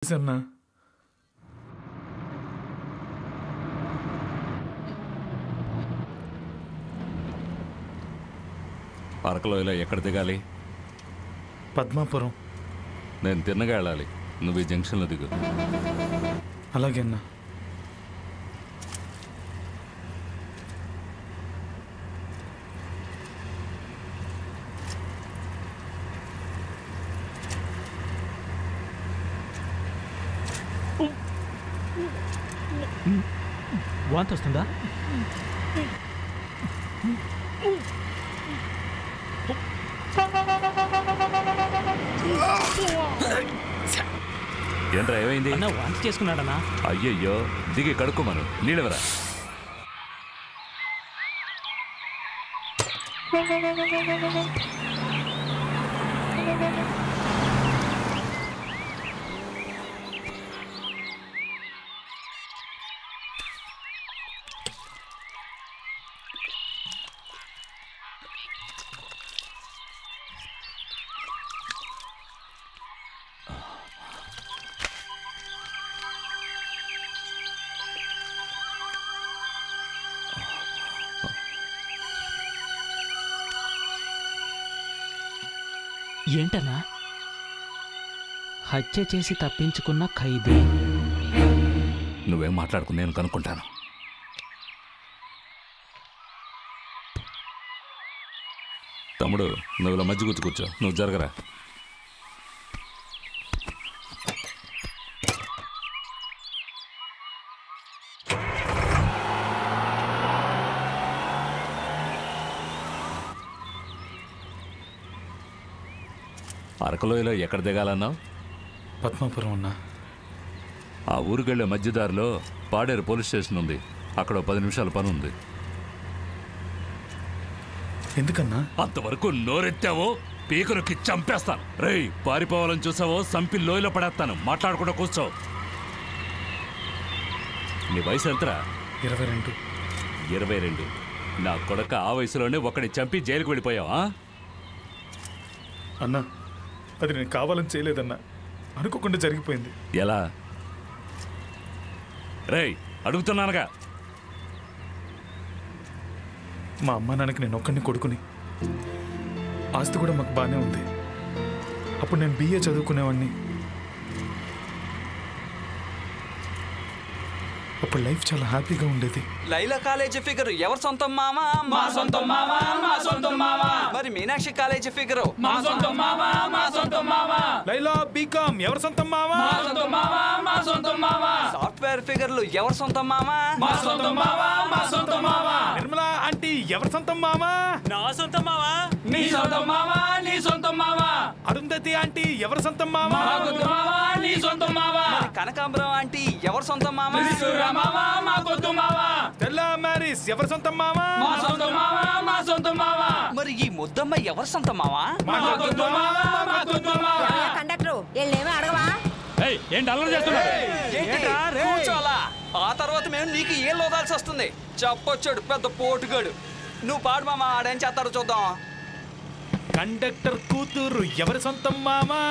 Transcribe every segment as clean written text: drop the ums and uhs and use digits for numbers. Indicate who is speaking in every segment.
Speaker 1: అన్నా
Speaker 2: అరకులోయలో ఎక్కడ దిగాలి?
Speaker 1: పద్మాపురం.
Speaker 2: నేను తిన్నగా వెళ్ళాలి, నువ్వు ఈ జంక్షన్లో దిగు.
Speaker 1: అలాగే అన్నా.
Speaker 3: వాంతి వస్తుందా?
Speaker 2: ఏంట్రా ఏమైంది?
Speaker 3: అన్న వాంతి చేసుకున్నాడన్నా.
Speaker 2: అయ్యయ్యో, దిగి కడుక్కోమను. నీళ్ళెవరా?
Speaker 3: ఏంటన్నా? హత్య చేసి తప్పించుకున్న ఖైదీ.
Speaker 2: నువ్వేం మాట్లాడుకు, నేను కనుక్కుంటాను. తమ్ముడు, నువ్వు ఇలా మధ్య కూర్చో. నువ్వు జరగరా. అరకులోయలో ఎక్కడ దిగాలన్నావు?
Speaker 1: పద్మాపురం అన్నా.
Speaker 2: ఆ ఊరికెళ్ళే మధ్యదారిలో పాడేరు పోలీస్ స్టేషన్ ఉంది. అక్కడ 10 నిమిషాల పని ఉంది.
Speaker 1: ఎందుకన్నా?
Speaker 2: అంతవరకు నోరెత్తావో పీకరుకి చంపేస్తాను. రేయ్, పారిపోవాలని చూసావో సంపి లోయలో పడేస్తాను. మాట్లాడకుండా కూర్చో. నీ వయసు ఎంతరా?
Speaker 1: 22.
Speaker 2: 22. నా కొడుక ఆ వయసులోనే ఒకడిని చంపి జైలుకు వెళ్ళిపోయావా?
Speaker 1: అన్నా, అది నేను కావాలని చేయలేదన్నా, అనుకోకుండా జరిగిపోయింది.
Speaker 2: ఎలా? రేయ్, అడుగుతున్నానుగా.
Speaker 1: మా అమ్మ నాన్నకి నేను ఒక్కడిని కొడుకుని. ఆస్తి కూడా మాకు బాగానే ఉంది. అప్పుడు నేను BA చదువుకునేవాడిని. అప్పుడు లైఫ్ చాలా హ్యాపీగా ఉండేది.
Speaker 4: లైలా కాలేజీ ఫిగర్ ఎవరు సొంతం మామా? మా సొంతం మామా, మా సొంతం మామా. మరి మీనాక్షి కాలేజీ ఫిగర్ మా సొంతం మామా, మా సొంతం మామా.
Speaker 1: లైలా BCom ఎవరు సొంతం మామా?
Speaker 4: మా సొంతం మామా, మా సొంతం మామా. సాఫ్ట్వేర్ ఫిగర్లు ఎవరు సొంతం మామా? మా సొంతం మామా, మా సొంతం మామా.
Speaker 1: నిర్మలా ఆంటీ ఎవరు సొంతం మామా?
Speaker 3: నా సొంతం మావా.
Speaker 4: నీ సొంతం మామా, నీ సొంతం మామా.
Speaker 1: అరుంధతి ఆంటీ ఎవరు సొంతం మామా?
Speaker 4: మా సొంతం మామా, నీ సొంతం మామా. కనకాంబరం ఆంటీ ఎవరు సొంతం మామా? మామా, మా సొంతం మామా.
Speaker 1: తెల్ల మ్యారీస్ ఎవరు సొంతం మామా?
Speaker 4: మా సొంతం మామా, మా సొంతం మామా. మరి ఈ ముద్దమ్మ ఎవరు సొంతం మామా? మా సొంతం మామా, మా సొంతం మామా.
Speaker 5: కండక్టర్ వీళ్ళేమీ అడగవా?
Speaker 2: ఏంటి అల్లరి చేస్తున్నాడు?
Speaker 4: కూర్చోలా. ఆ తర్వాత మేము నీకు ఏం లోదాల్సి వస్తుంది. చెప్పొచ్చాడు పెద్ద పోటుగాడు. నువ్వు పాడు మామా, ఆడేం చేస్తాడో చూద్దాం.
Speaker 1: కండక్టర్ కూతురు ఎవరు సొంతం మామా?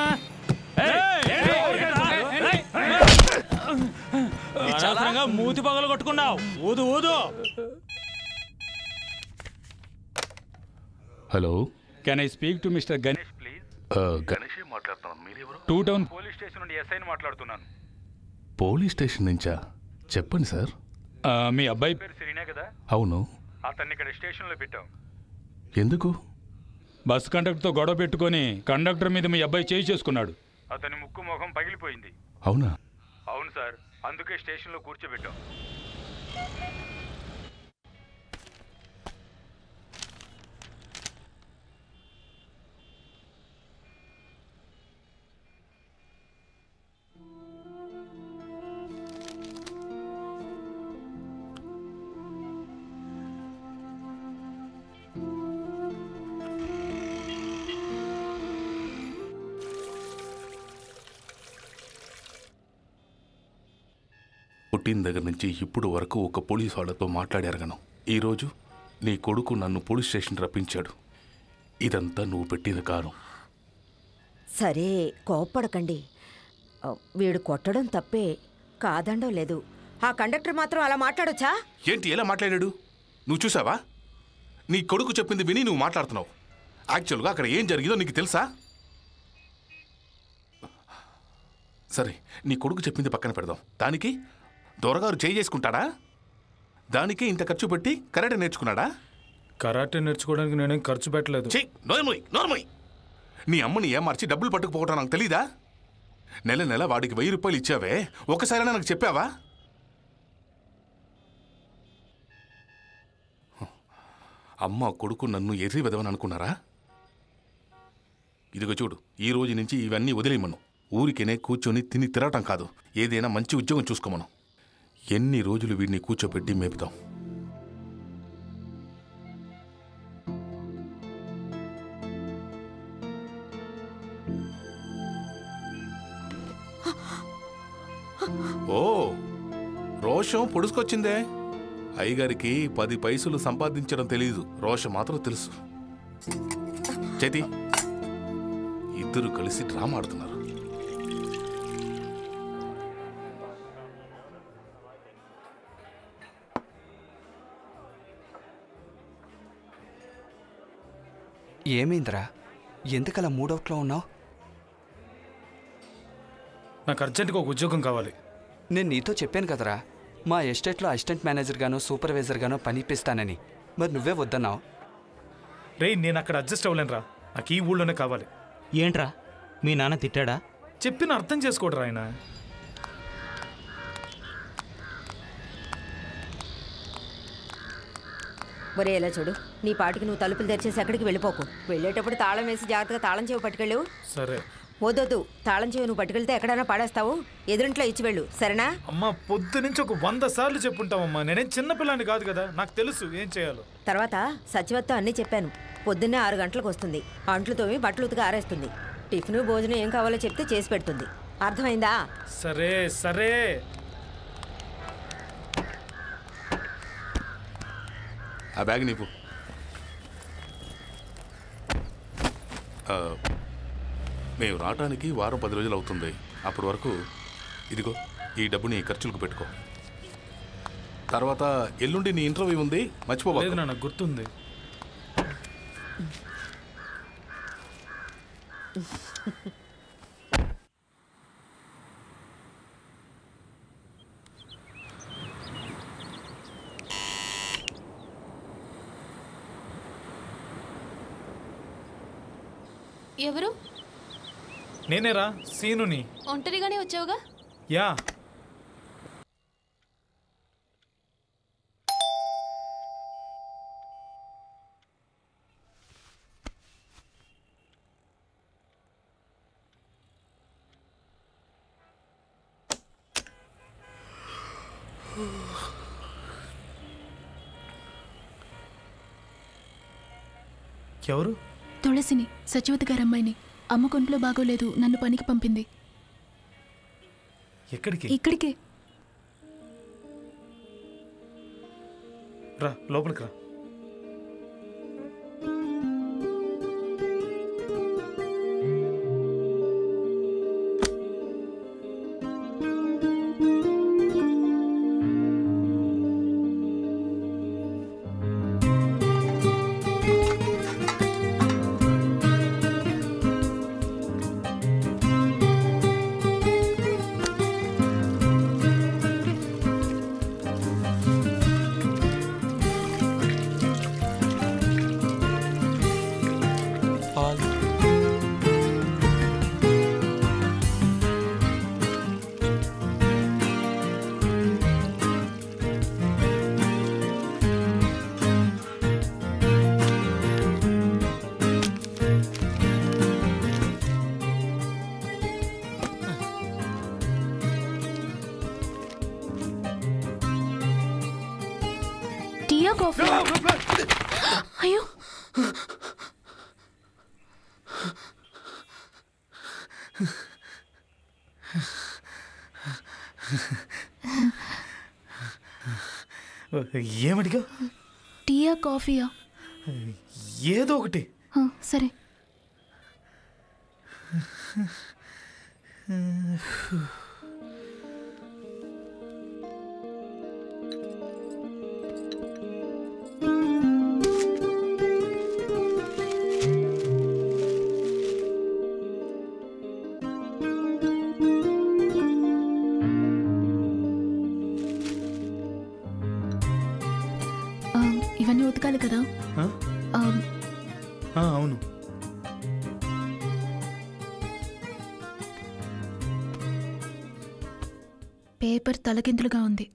Speaker 3: మూతి పగలు కొట్టుకున్నావు. ఊదు ఊదు.
Speaker 2: Hello,
Speaker 6: can I speak to mister Ganesh please?
Speaker 2: Ganesh మాట్లాడుతున్నాను. మీరెవరు?
Speaker 6: 2 టౌన్ పోలీస్ స్టేషన్ నుండి ఎస్ఐని మాట్లాడుతున్నాను.
Speaker 2: పోలీస్ స్టేషన్ నుంచా? చెప్పండి సార్.
Speaker 6: మీ అబ్బాయి పేరు సిరీనే కదా?
Speaker 2: అవును.
Speaker 6: అతన్ని ఇక్కడ స్టేషన్లో పెట్టాం.
Speaker 2: ఎందుకు?
Speaker 6: బస్ కండక్టర్తో గొడవ పెట్టుకొని కండక్టర్ మీద మీ అబ్బాయి చేయి చేసుకున్నాడు. అతని ముక్కు ముఖం పగిలిపోయింది.
Speaker 2: అవునా?
Speaker 6: అవును సార్, అందుకే స్టేషన్లో కూర్చోబెట్టాం.
Speaker 7: పుట్టిన దగ్గర నుంచి ఇప్పుడు వరకు ఒక పోలీసు వాళ్ళతో మాట్లాడారగను. ఈరోజు నీ కొడుకు నన్ను పోలీస్ స్టేషన్ రప్పించాడు. ఇదంతా నువ్వు పెట్టిన కారం.
Speaker 5: సరే కోప్పడకండి. వీడు కొట్టడం తప్పే, కాదండం లేదు. ఆ కండక్టర్ మాత్రం అలా మాట్లాడొచ్చా?
Speaker 7: ఏంటి ఎలా మాట్లాడాడు? నువ్వు చూసావా? నీ కొడుకు చెప్పింది విని నువ్వు మాట్లాడుతున్నావు. యాక్చువల్గా అక్కడ ఏం జరిగిందో నీకు తెలుసా? సరే, నీ కొడుకు చెప్పింది పక్కన పెడదాం. దానికి దొరగారు చేసుకుంటాడా? దానికే ఇంత ఖర్చు పెట్టి కరాటే నేర్చుకున్నాడా?
Speaker 1: కరాటే నేర్చుకోవడానికి నేనేం ఖర్చు పెట్టలేదు.
Speaker 7: నోర్మోయ్, నీ అమ్మని ఏమార్చి డబ్బులు పట్టుకుపోవటం నాకు తెలీదా? నెల నెల వాడికి 1000 రూపాయలు ఇచ్చావే, ఒకసారైనా నాకు చెప్పావా? అమ్మ కొడుకు నన్ను ఎర్రి వెదవని అనుకున్నారా? ఇదిగో చూడు, ఈ రోజు నుంచి ఇవన్నీ వదిలేయమను. ఊరికేనే కూర్చొని తిని తిరగటం కాదు, ఏదైనా మంచి ఉద్యోగం చూసుకోమను. ఎన్ని రోజులు వీడిని కూర్చోబెట్టి మేపుతాం? ఓ, రోషం పొడుచుకొచ్చిందే. అయ్యగారికి 10 పైసలు సంపాదించడం తెలీదు, రోషం మాత్రం తెలుసు. చేతి ఇద్దరు కలిసి డ్రామా ఆడుతున్నారు.
Speaker 4: ఏమైందిరా? ఎందుకలా మూడౌట్లో ఉన్నావు?
Speaker 1: నాకు అర్జెంటుగా ఒక ఉద్యోగం కావాలి.
Speaker 4: నేను నీతో చెప్పాను కదరా, మా ఎస్టేట్లో అసిస్టెంట్ మేనేజర్ గానో సూపర్వైజర్ గానో పని ఇప్పిస్తానని. మరి నువ్వే వద్దన్నావు.
Speaker 1: రేయ్, నేను అక్కడ అడ్జస్ట్ అవ్వలేనురా. నాకు ఈ ఊళ్ళోనే కావాలి.
Speaker 3: ఏంట్రా మీ నాన్న తిట్టాడా?
Speaker 1: చెప్పిన అర్థం చేసుకోడరా ఆయన.
Speaker 5: ఒరే ఎలా చూడు, నీ పాటికి నువ్వు తలుపులు తెరిచేసి ఎక్కడికి వెళ్ళిపోకు. వెళ్ళేటప్పుడు తాళం వేసి జాగ్రత్తగా తాళం చెవి పట్టుకెళ్ళు.
Speaker 1: సరే.
Speaker 5: వద్దొద్దు, తాళం చెవి నువ్వు పట్టుకెళ్తే ఎక్కడైనా పాడేస్తావు. ఎదురింట్లో ఇచ్చి వెళ్ళు, సరేనా?
Speaker 1: అమ్మా, పొద్దు నుంచి ఒక 100 సార్లు చెప్పుంటావమ్మా. నేనేం చిన్నపిల్లాన్ని కాదు కదా, నాకు తెలుసు ఏం చేయాలో.
Speaker 5: తర్వాత సచివత్వం అన్నీ చెప్పాను. పొద్దున్నే 6 గంటలకు వస్తుంది. అంట్లు తోమి బట్టలు ఉతికి ఆరేస్తుంది. టిఫిన్ భోజనం ఏం కావాలో చెప్తే చేసి పెడుతుంది. అర్థమైందా?
Speaker 1: సరే సరే.
Speaker 7: ఆ బ్యాగ్ నీకు. మేము రావటానికి వారం 10 రోజులు అవుతుంది. అప్పటి వరకు ఇదిగో ఈ డబ్బుని ఖర్చులకు పెట్టుకో. తర్వాత ఎల్లుండి నీ ఇంటర్వ్యూ ఉంది, మర్చిపోవా?
Speaker 1: లేదు నాన్న, గుర్తుంది.
Speaker 8: ఎవరు?
Speaker 1: నేనేరా, సీనుని.
Speaker 8: ఒంటరిగానే వచ్చావుగా?
Speaker 1: యా. ఎవరు?
Speaker 8: తులసిని, సచివతి గారి అమ్మాయిని. అమ్మ కొంట్లో బాగోలేదు, నన్ను పనికి పంపింది.
Speaker 1: ఎక్కడికి?
Speaker 8: ఇక్కడికే.
Speaker 1: రా, లోపలికి రా.
Speaker 8: కాఫీ. అయ్యో,
Speaker 1: ఏమడిగా?
Speaker 8: టీయా కాఫీయా?
Speaker 1: ఏదో ఒకటి.
Speaker 8: సరే. ఇవన్నీ ఉతకాలి కదా?
Speaker 1: అవును.
Speaker 8: పేపర్ తలకిందులుగా ఉంది.